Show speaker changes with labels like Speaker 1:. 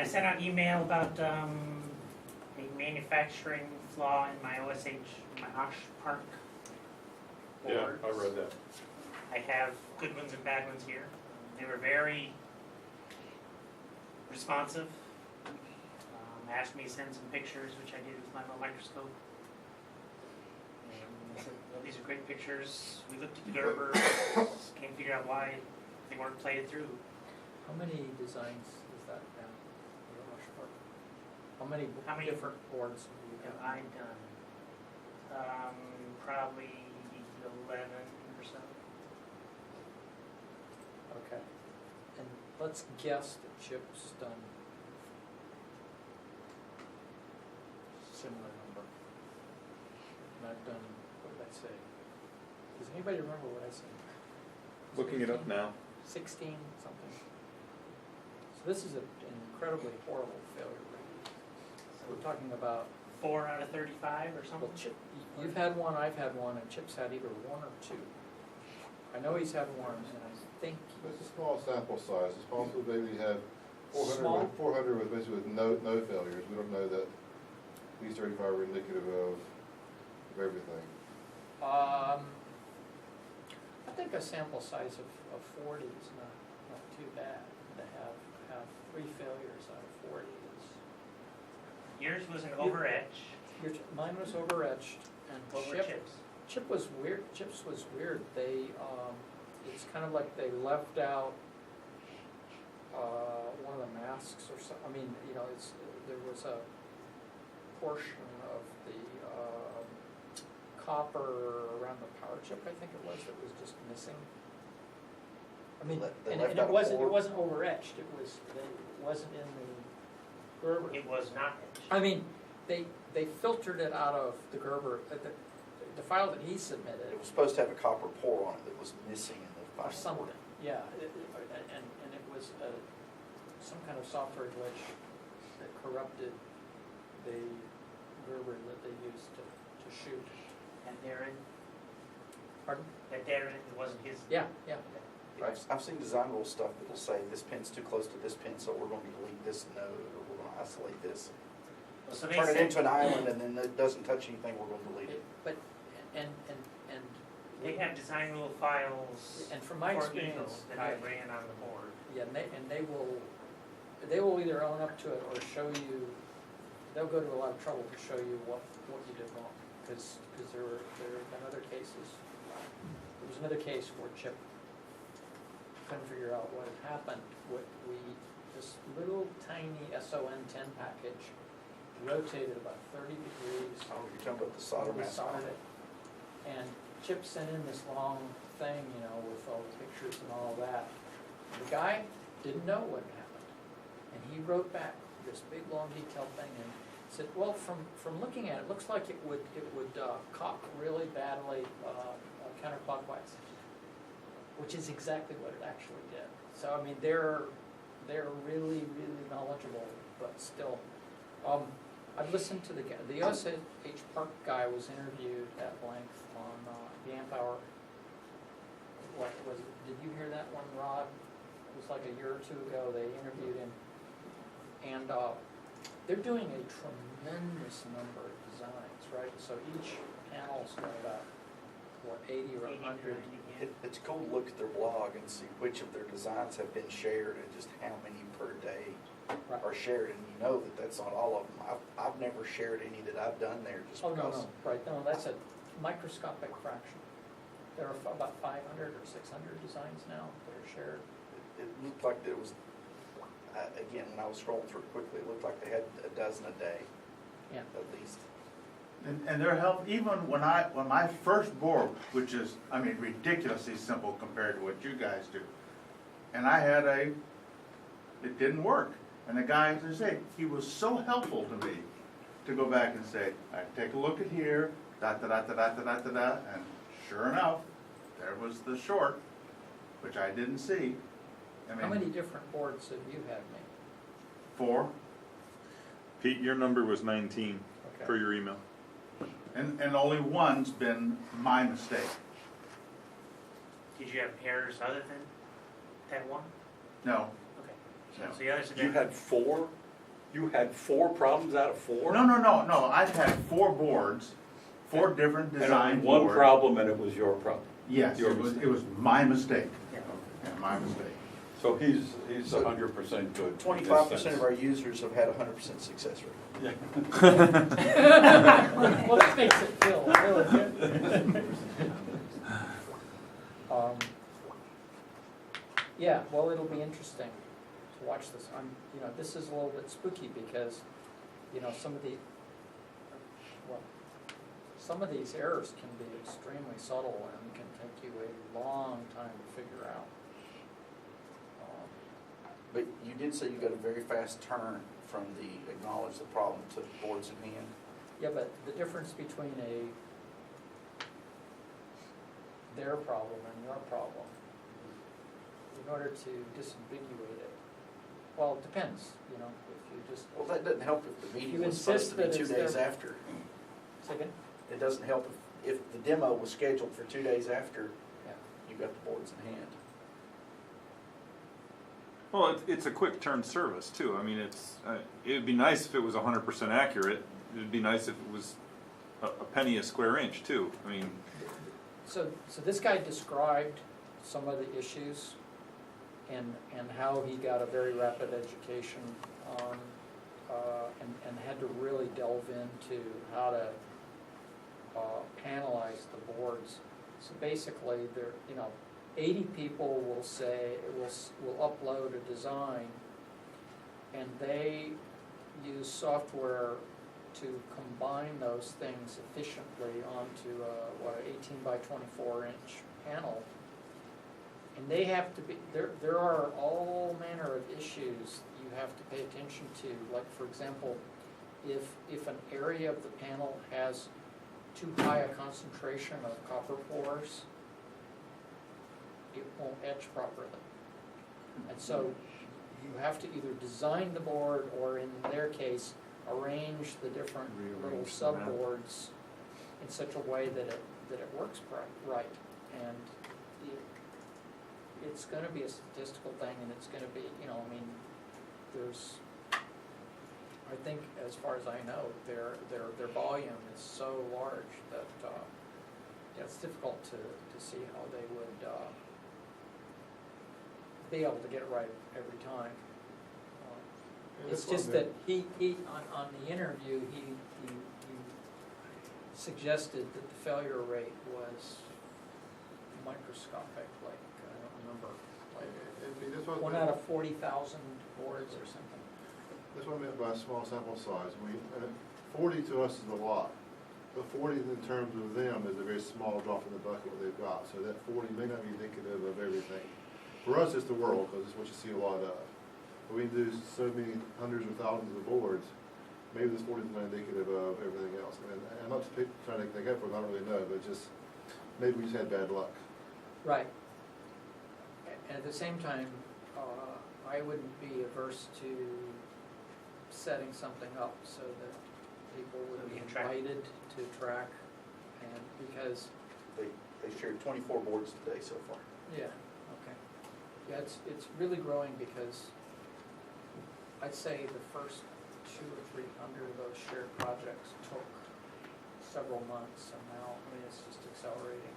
Speaker 1: I sent out an email about a manufacturing flaw in my OSH, my OSH Park boards.
Speaker 2: Yeah, I read that.
Speaker 1: I have good ones and bad ones here. They were very responsive. Asked me to send some pictures, which I did with my little microscope. And I said, well, these are great pictures. We looked at the Gerber, can't figure out why they weren't plated through.
Speaker 3: How many designs is that now? for the OSH Park? How many different boards have you
Speaker 1: Have
Speaker 3: got?
Speaker 1: I done? Probably 11 or so.
Speaker 3: Okay. And let's guess that Chip's done similar number. And I've done, what did I say? Does anybody remember what I said?
Speaker 2: Looking it up now.
Speaker 3: 16 something. So this is an incredibly horrible failure rate. So we're talking about,
Speaker 1: 4 out of 35 or something?
Speaker 3: well, Chip, you've had one, I've had one, and Chip's had either one or two. I know he's had one, and I think.
Speaker 4: It's a small sample size. It's possible maybe you have 400
Speaker 3: Small?
Speaker 4: with, 400 with basically with no failures. We don't know that these 35 are indicative of everything.
Speaker 3: I think a sample size of 40 is not too bad. To have 3 failures out of 40 is.
Speaker 1: Yours was an over etch.
Speaker 3: Mine was over etched, and
Speaker 1: Over
Speaker 3: Chip.
Speaker 1: chips.
Speaker 3: Chip was weird. Chips was weird. They, it's kind of like they left out one of the masks or something. I mean, you know, there was a portion of the copper around the power chip, I think it was, that was just missing. I mean,
Speaker 5: They
Speaker 3: and
Speaker 5: left
Speaker 3: it
Speaker 5: out a
Speaker 3: wasn't
Speaker 5: port.
Speaker 3: over etched. It wasn't in the Gerber.
Speaker 1: It was not etched.
Speaker 3: I mean, they filtered it out of the Gerber. The file that he submitted.
Speaker 5: It was supposed to have a copper pour on it that was missing in the final
Speaker 3: Or something,
Speaker 5: report.
Speaker 3: yeah, and it was some kind of software glitch that corrupted the Gerber that they used to shoot.
Speaker 1: And Darren,
Speaker 3: Pardon?
Speaker 1: that Darren, it wasn't his.
Speaker 3: Yeah.
Speaker 5: I've seen design rule stuff that'll say this pin's too close to this pin, so we're going to delete this node, or we're going to isolate this.
Speaker 1: So they
Speaker 5: Turn it
Speaker 1: said
Speaker 5: into an island, and then it doesn't touch anything, we're going to delete it.
Speaker 3: But, and.
Speaker 1: they have design rule files
Speaker 3: And from my
Speaker 1: for
Speaker 3: experience,
Speaker 1: Eagle that I ran on the board.
Speaker 3: Yeah, and they will either own up to it or show you, they'll go to a lot of trouble to show you what you did wrong. Because there have been other cases. There was another case where Chip couldn't figure out what had happened. This little tiny SON 10 package rotated about 30 degrees.
Speaker 5: Oh, you're talking about the solder
Speaker 3: We
Speaker 5: mask.
Speaker 3: soldered it. And Chip sent in this long thing, you know, with all the pictures and all that. The guy didn't know what had happened. And he wrote back this big, long, detailed thing and said, well, from looking at it, it looks like it would cock really badly counterclockwise, which is exactly what it actually did. So, I mean, they're really, really knowledgeable, but still. I've listened to the OSH Park guy was interviewed at length on the amp hour. What was it? Did you hear that one, Rod? It was like a year or two ago. They interviewed him, and they're doing a tremendous number of designs, right? So each panel's got about 80 or 100.
Speaker 5: It's cool to look at their blog and see which of their designs have been shared and just how many per day
Speaker 3: Right.
Speaker 5: are shared, and you know that that's not all of them. I've never shared any that I've done there just
Speaker 3: Oh,
Speaker 5: because.
Speaker 3: no, right, no, that's a microscopic fraction. There are about 500 or 600 designs now that are shared.
Speaker 5: It looked like there was, again, when I was scrolling through it quickly, it looked like they had a dozen a day,
Speaker 3: Yeah.
Speaker 5: at least.
Speaker 6: And their help, even when my first board, which is, I mean, ridiculously simple compared to what you guys do, and I had it didn't work. And the guy, as I say, he was so helpful to me to go back and say, take a look at here, and sure enough, there was the short, which I didn't see. I mean,
Speaker 3: How many different boards have you had made?
Speaker 6: 4,
Speaker 2: Pete, your number was 19
Speaker 3: Okay.
Speaker 2: per your email.
Speaker 6: and only one's been my mistake.
Speaker 1: Did you have errors other than that one?
Speaker 6: No,
Speaker 1: Okay.
Speaker 6: No.
Speaker 1: So the others have
Speaker 5: You
Speaker 1: been.
Speaker 5: had 4?
Speaker 7: You had 4 problems out of 4?
Speaker 6: No, I've had 4 boards, 4 different
Speaker 7: And
Speaker 6: design
Speaker 7: only one
Speaker 6: boards.
Speaker 7: problem, and it was your problem.
Speaker 6: Yes,
Speaker 7: Your
Speaker 6: it was my mistake. Yeah, my mistake.
Speaker 7: So he's 100% good.
Speaker 5: 25% of our users have had a 100% success rate.
Speaker 7: Yeah.
Speaker 3: Well, that makes it feel really good. Yeah, well, it'll be interesting to watch this. This is a little bit spooky because, some of these errors can be extremely subtle and can take you a long time to figure out.
Speaker 5: But you did say you got a very fast turn from the acknowledge the problem to boards in hand.
Speaker 3: Yeah, but the difference between their problem and your problem, in order to disambiguate it, well, it depends, if you just.
Speaker 5: Well, that doesn't help if the
Speaker 3: You
Speaker 5: meeting was supposed to be
Speaker 3: insist
Speaker 5: 2
Speaker 3: that
Speaker 5: days
Speaker 3: it's their-
Speaker 5: after.
Speaker 3: Second?
Speaker 5: It doesn't help if the demo was scheduled for 2 days after
Speaker 3: Yeah.
Speaker 5: you got the boards in hand.
Speaker 2: Well, it's a quick turn service too. I mean, it'd be nice if it was 100% accurate. It'd be nice if it was a penny a square inch too. I mean,
Speaker 3: So this guy described some of the issues and how he got a very rapid education on, and had to really delve into how to analyze the boards. So basically, 80 people will say, will upload a design, and they use software to combine those things efficiently onto an 18 by 24 inch panel. And they have to be, there are all manner of issues you have to pay attention to. Like, for example, if an area of the panel has too high a concentration of copper pores, it won't etch properly. And so you have to either design the board, or in their case, arrange the different little
Speaker 2: Rearrange the map.
Speaker 3: subboards in such a way that it works right. And it's going to be a statistical thing, and it's going to be, there's, I think, as far as I know, their volume is so large that it's difficult to see how they would be able to get it right every time. It's just that he on the interview, he suggested that the failure rate was microscopic, like, I don't remember, like 1 out of 40,000 boards or something.
Speaker 4: That's what I meant by small sample size. 40 to us is a lot, but 40 in terms of them is a very small drop in the bucket what they've got. So that 40 may not be indicative of everything. For us, it's the world, because it's what you see a lot of. But we do so many hundreds or thousands of boards. Maybe this 40 is not indicative of everything else. And I'm not trying to think up for it, I don't really know, but just maybe we just had bad luck.
Speaker 3: Right. And at the same time, I wouldn't be averse to setting something up so that people would be invited to track, and because.
Speaker 5: They shared 24 boards today so far.
Speaker 3: Yeah, okay. Yeah, it's really growing, because I'd say the first 200 or 300 of those shared projects took several months, and now, it's just accelerating.